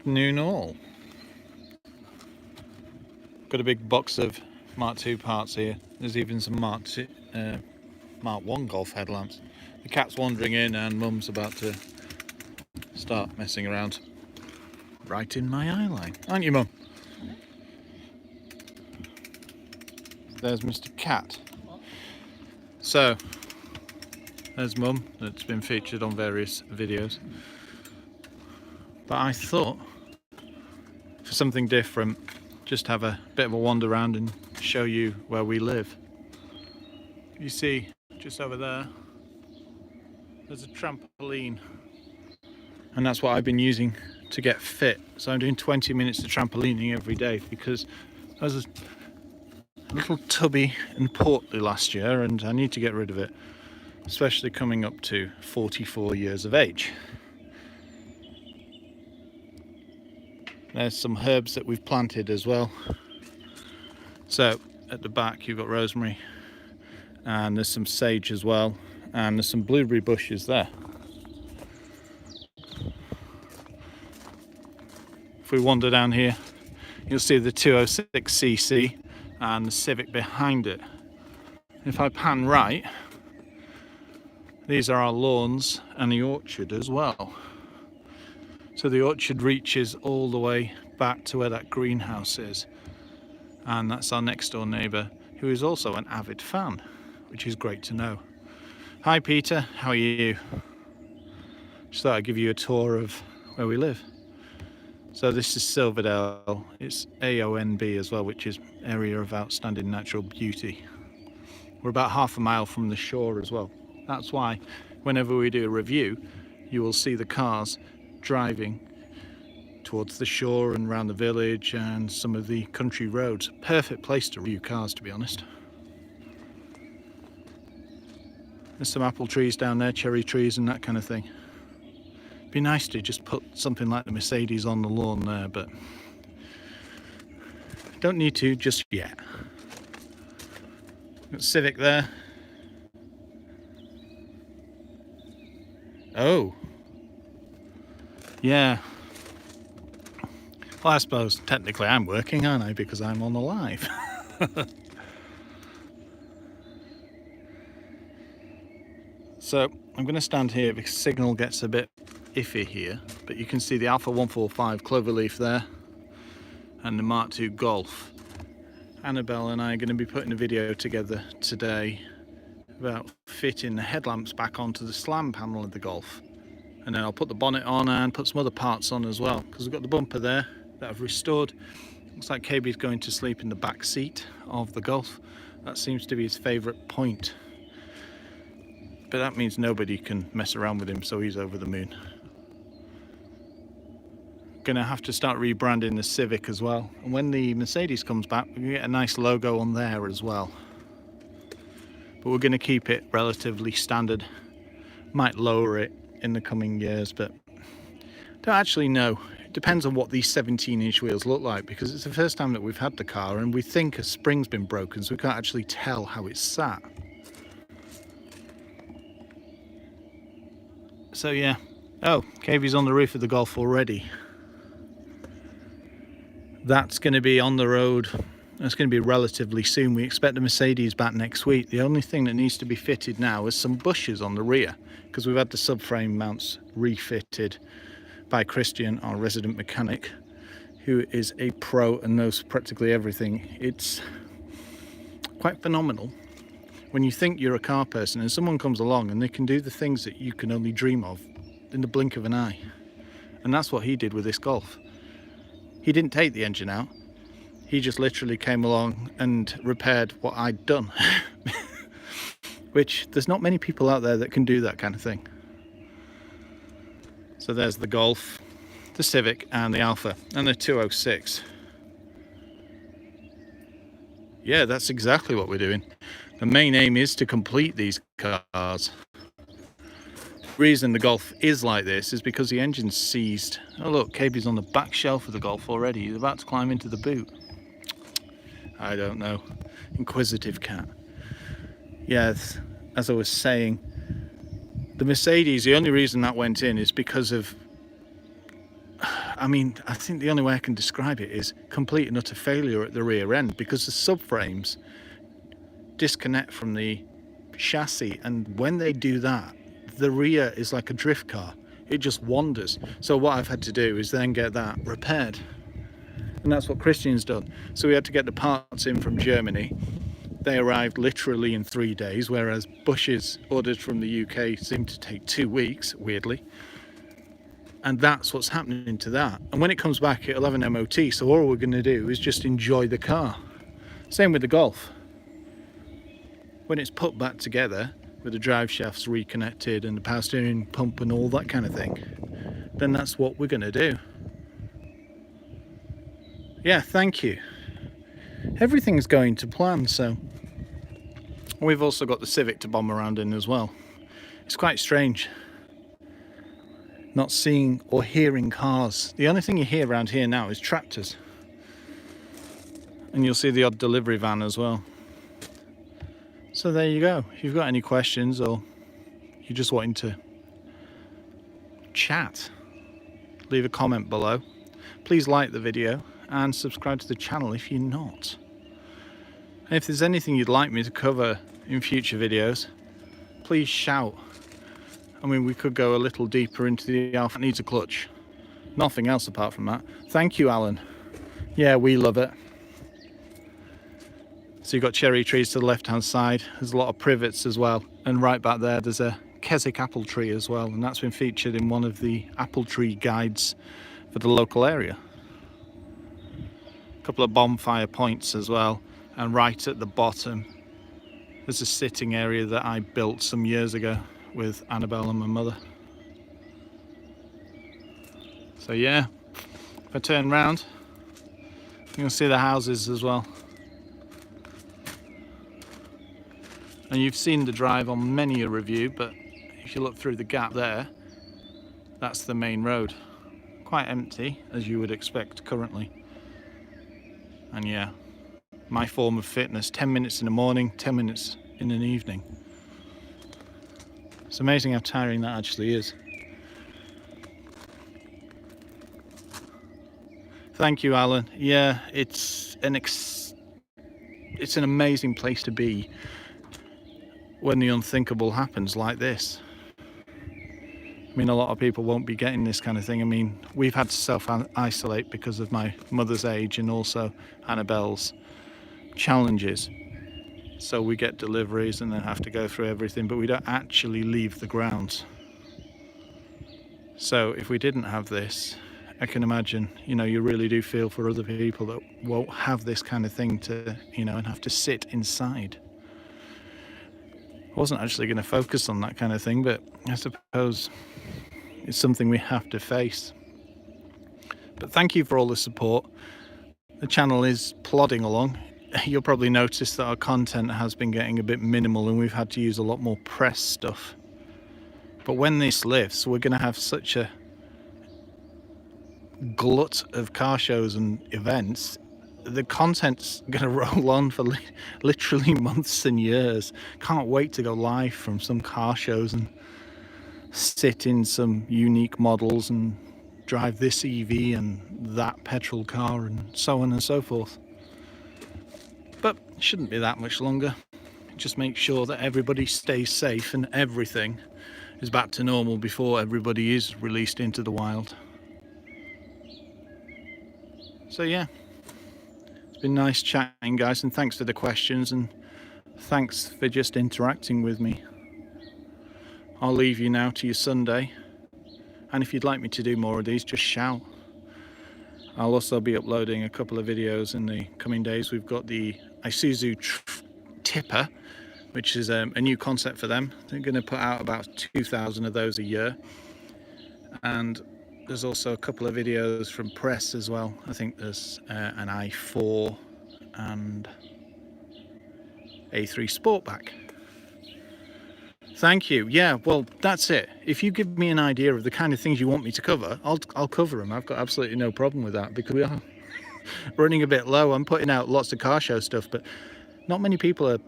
Afternoon all. Got a big box of Mark II parts here. There's even some Mark I golf headlamps. The cat's wandering in and Mum's about to start messing around right in my eye line, aren't you, Mum? There's Mr. Cat. So there's Mum, that's been featured on various videos. But I thought, for something different, just have a bit of a wander around and show you where we live. You see, just over there, there's a trampoline. And that's what I've been using to get fit. So I'm doing 20 minutes of trampolining every day because I was a little tubby and portly last year and I need to get rid of it, especially coming up to 44 years of age. There's some herbs that we've planted as well. So at the back you've got rosemary and there's some sage as well, and there's some blueberry bushes there. If we wander down here, you'll see the 206cc and the Civic behind it. If I pan right, these are our lawns and the orchard as well. So the orchard reaches all the way back to where that greenhouse is. And that's our next door neighbour, who is also an avid fan, which is great to know. Hi Peter, how are you? Just thought I'd give you a tour of where we live. So this is Silverdale. It's AONB as well, which is Area of Outstanding Natural Beauty. We're about half a mile from the shore as well. That's why whenever we do a review, you will see the cars driving towards the shore and around the village and some of the country roads. Perfect place to review cars, to be honest. There's some apple trees down there, cherry trees and that kind of thing. Be nice to just put something like the Mercedes on the lawn there, but don't need to just yet. Got Civic there. Oh. Yeah. Well, I suppose technically I'm working, aren't I? Because I'm on the live. So I'm going to stand here because signal gets a bit iffy here. But you can see the Alfa 145 Cloverleaf there and the Mark II Golf. Annabelle and I are going to be putting a video together today about fitting the headlamps back onto the slam panel of the Golf. And then I'll put the bonnet on and put some other parts on as well, because we've got the bumper there that I've restored. Looks like KB's going to sleep in the back seat of the Golf. That seems to be his favourite point. But that means nobody can mess around with him, so he's over the moon. Gonna have to start rebranding the Civic as well. And when the Mercedes comes back, we're gonna get a nice logo on there as well. But we're gonna keep it relatively standard. Might lower it in the coming years, but don't actually know. It depends on what these 17-inch wheels look like, because it's the first time that we've had the car and we think a spring's been broken, so we can't actually tell how it's sat. So yeah. Oh, KB's on the roof of the Golf already. That's going to be on the road. That's going to be relatively soon. We expect the Mercedes back next week. The only thing that needs to be fitted now is some bushes on the rear, because we've had the subframe mounts refitted by Christian, our resident mechanic, who is a pro and knows practically everything. It's quite phenomenal when you think you're a car person and someone comes along and they can do the things that you can only dream of in the blink of an eye. And that's what he did with this Golf. He didn't take the engine out. He just literally came along and repaired what I'd done. Which, there's not many people out there that can do that kind of thing. So there's the Golf, the Civic and the Alfa and the 206. Yeah, that's exactly what we're doing. The main aim is to complete these cars. The reason the Golf is like this is because the engine's seized. Oh look, KB's on the back shelf of the Golf already. He's about to climb into the boot. I don't know. Inquisitive cat. Yes, as I was saying, the Mercedes, the only reason that went in is because of I mean, I think the only way I can describe it is complete and utter failure at the rear end, because the subframes disconnect from the chassis, and when they do that, the rear is like a drift car. It just wanders. So what I've had to do is then get that repaired, and that's what Christian's done. So we had to get the parts in from Germany. They arrived literally in 3 days, whereas Bush's orders from the UK seem to take 2 weeks, weirdly. And that's what's happening to that. And when it comes back, it'll have an MOT, so all we're going to do is just enjoy the car. Same with the Golf. When it's put back together, with the drive shafts reconnected and the power steering pump and all that kind of thing, then that's what we're going to do. Yeah, thank you. Everything's going to plan. So we've also got the Civic to bomb around in as well. It's quite strange not seeing or hearing cars. The only thing you hear around here now is tractors, and you'll see the odd delivery van as well. So there you go. If you've got any questions or you're just wanting to chat, leave a comment below. Please like the video and subscribe to the channel if you're not. And if there's anything you'd like me to cover in future videos, please shout. I mean, we could go a little deeper into the Alfa needs a clutch. Nothing else apart from that. Thank you, Alan. Yeah, we love it. So you've got cherry trees to the left-hand side. There's a lot of privets as well. And right back there, there's a Keswick apple tree as well. And that's been featured in one of the apple tree guides for the local area. A couple of bonfire points as well. And right at the bottom, there's a sitting area that I built some years ago with Annabelle and my mother. So yeah, if I turn round, you can see the houses as well. And you've seen the drive on many a review, but if you look through the gap there, that's the main road. Quite empty, as you would expect currently. And yeah, my form of fitness, 10 minutes in the morning, 10 minutes in an evening. It's amazing how tiring that actually is. Thank you, Alan. Yeah, it's an amazing place to be when the unthinkable happens like this. I mean, a lot of people won't be getting this kind of thing. I mean, we've had to self-isolate because of my mother's age and also Annabelle's challenges. So we get deliveries and then have to go through everything, but we don't actually leave the grounds. So if we didn't have this, I can imagine, you know, you really do feel for other people that won't have this kind of thing to, you know, and have to sit inside. I wasn't actually going to focus on that kind of thing, but I suppose it's something we have to face. But thank you for all the support. The channel is plodding along. You'll probably notice that our content has been getting a bit minimal and we've had to use a lot more press stuff. But when this lifts, we're going to have such a glut of car shows and events. The content's going to roll on for literally months and years. Can't wait to go live from some car shows and sit in some unique models and drive this EV and that petrol car and so on and so forth. But it shouldn't be that much longer. Just make sure that everybody stays safe and everything is back to normal before everybody is released into the wild. So yeah, it's been nice chatting, guys, and thanks for the questions and thanks for just interacting with me. I'll leave you now to your Sunday, and if you'd like me to do more of these, just shout. I'll also be uploading a couple of videos in the coming days. We've got the Isuzu Tipper, which is a new concept for them. They're going to put out about 2,000 of those a year. And there's also a couple of videos from Press as well. I think there's an i4 and A3 Sportback. Thank you. Yeah, well, that's it. If you give me an idea of the kind of things you want me to cover, I'll cover them. I've got absolutely no problem with that because we are running a bit low. I'm putting out lots of car show stuff, but not many people are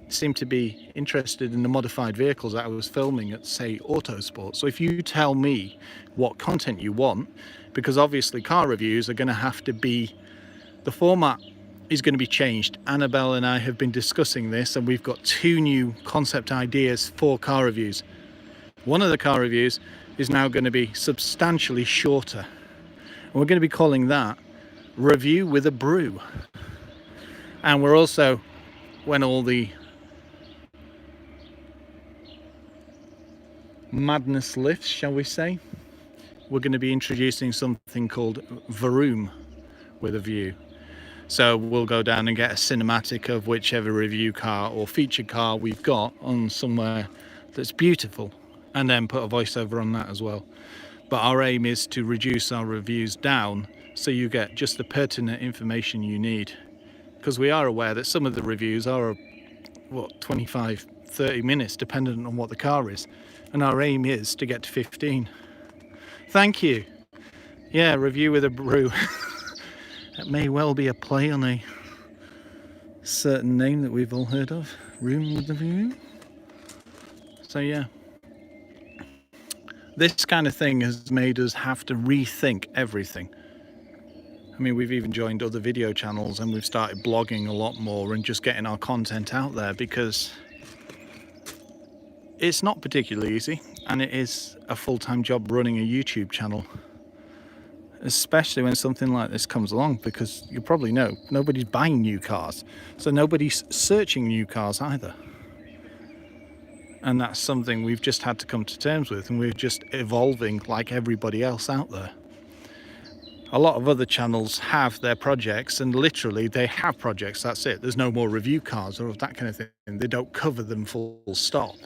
seem to be interested in the modified vehicles that I was filming at, say, Autosport. So if you tell me what content you want, because obviously car reviews are going to have to be, the format is going to be changed. Annabelle and I have been discussing this, and we've got 2 new concept ideas for car reviews. One of the car reviews is now going to be substantially shorter, and we're going to be calling that Review with a Brew. And we're also, when all the madness lifts, shall we say, we're going to be introducing something called Vroom with a View. So we'll go down and get a cinematic of whichever review car or featured car we've got on somewhere that's beautiful, and then put a voiceover on that as well. But our aim is to reduce our reviews down so you get just the pertinent information you need, because we are aware that some of the reviews are 25-30 minutes dependent on what the car is, and our aim is to get to 15. Thank you. Yeah, Review with a Brew. It may well be a play on a certain name that we've all heard of, Room with a View. So yeah, this kind of thing has made us have to rethink everything. I mean, we've even joined other video channels, and we've started blogging a lot more and just getting our content out there, because it's not particularly easy, and it is a full-time job running a YouTube channel, especially when something like this comes along, because you probably know nobody's buying new cars, so nobody's searching new cars either. And that's something we've just had to come to terms with, and we're just evolving like everybody else out there. A lot of other channels have their projects, and literally they have projects, that's it. There's no more review cars or that kind of thing. They don't cover them full stop.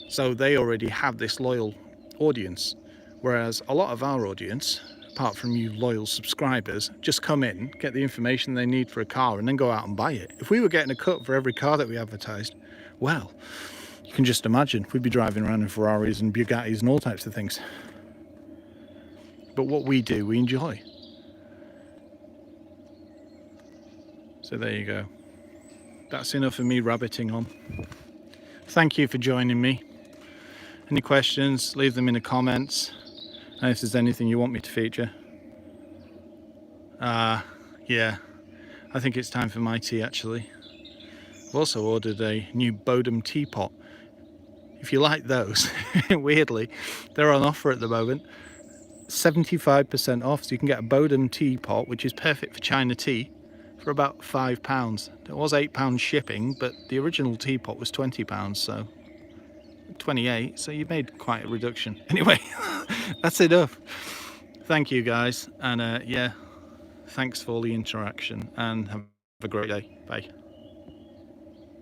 So they already have this loyal audience. Whereas a lot of our audience, apart from you loyal subscribers, just come in, get the information they need for a car, and then go out and buy it. If we were getting a cut for every car that we advertised, well, you can just imagine, we'd be driving around in Ferraris and Bugattis and all types of things. But what we do, we enjoy. So there you go. That's enough of me rabbiting on. Thank you for joining me. Any questions, leave them in the comments. And if there's anything you want me to feature. Yeah, I think it's time for my tea actually. I've also ordered a new Bodum teapot. If you like those, weirdly, they're on offer at the moment. 75% off, so you can get a Bodum teapot, which is perfect for China tea, for about £5. It was £8 shipping, but the original teapot was £20, so 28, so you made quite a reduction. Anyway, that's enough. Thank you guys, and yeah, thanks for all the interaction, and have a great day. Bye.